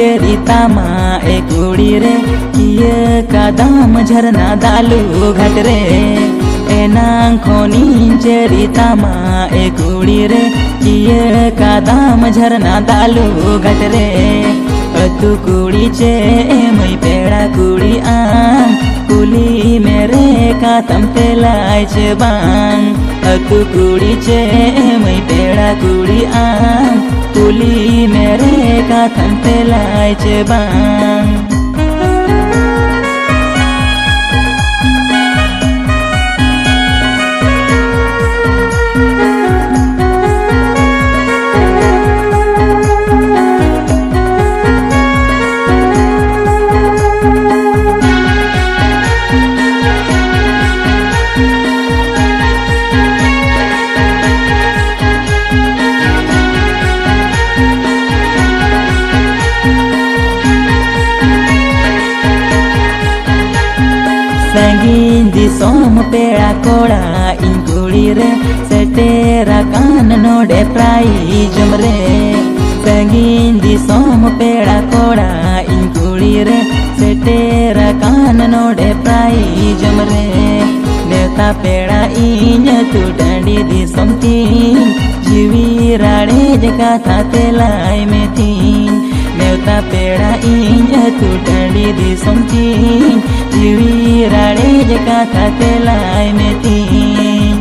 चेरिता मा एक कुड़ी रे किए कदम झरना दालू घट रे एनांग खोनी चेरिता मा एक कुड़ी रे किए कदम झरना दालू घट रे तू कुड़ी चे मई पेड़ा कुड़ी आंग कुली मेरे कातम तेलाय चे बांग तू कुड़ी चे मई पेड़ा कुड़ी आंग कुली मेरे कातम तेलाय चे बांग संगीन दिसोम पेड़ा कोड़ा इन कुड़ी रे सेटेरा कान नोडे प्राइज रे संगीन दिसोम पेड़ा कोड़ा इन कुड़ी रे सेटेरा कान नोडे प्राइज रे नेता पेड़ा इन तू डंडी दिसोम तीन जीवी राड़े जका था तेलाई में तीन नेता पेड़ा इन तू डंडी दिसोम तीन जीवी राड़े जका था तेलाई में तीन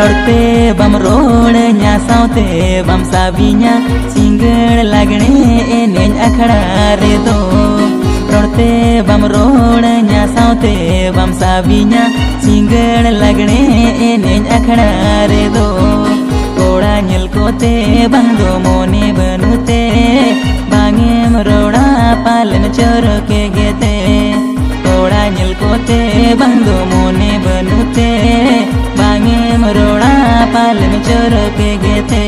रोडते बम रोड nya साउते बम साबिnya सिंगड़ लगने एनें अखड़ा रे दो रोडते बम रोड nya साउते बम साबिnya सिंगड़ लगने एनें अखड़ा रे दो कोड़ा nyel कोते बंदो मोने बनुते बांगेम रोड़ा पालन चोर के गेते कोड़ा nyel कोते बंदो मोने बनुते बांगेम रोड़ा पालन चोर के गेते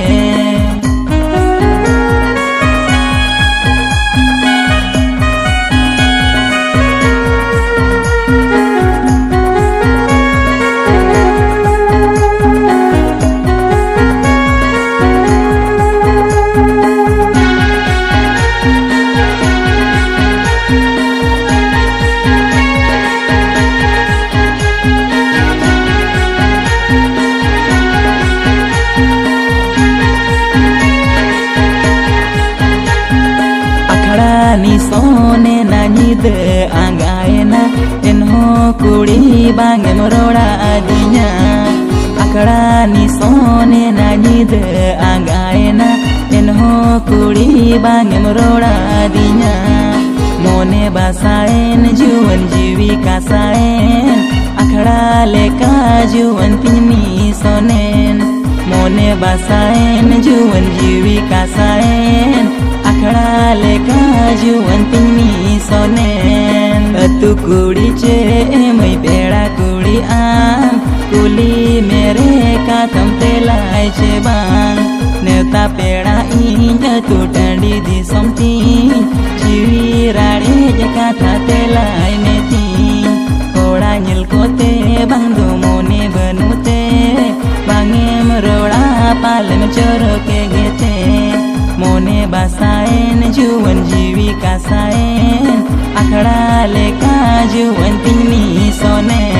ni sone na nyide angaena enho kudi bangem roda adinya akada ni sone na nyide angaena enho kudi bangem roda adinya mone basaen juwan jiwi kasaen akada leka juwan tini sonen mone basaen juwan jiwi kasaen akada leka juwan tini sonen tu कुड़ी चे मई पेड़ा कुड़ी आम कुली मेरे कातम तेलाय चे बांग नेता पेड़ा इन तू डंडी दिसोम तीन जीवी राड़े जका था तेलाय में तीन कोड़ा nyel कोते बंदो मोने बनुते बांगेम रोड़ा पालन चोर के गेते मोने बासाएन जुवन जीवी कासाएन akada leka juwan tini sonen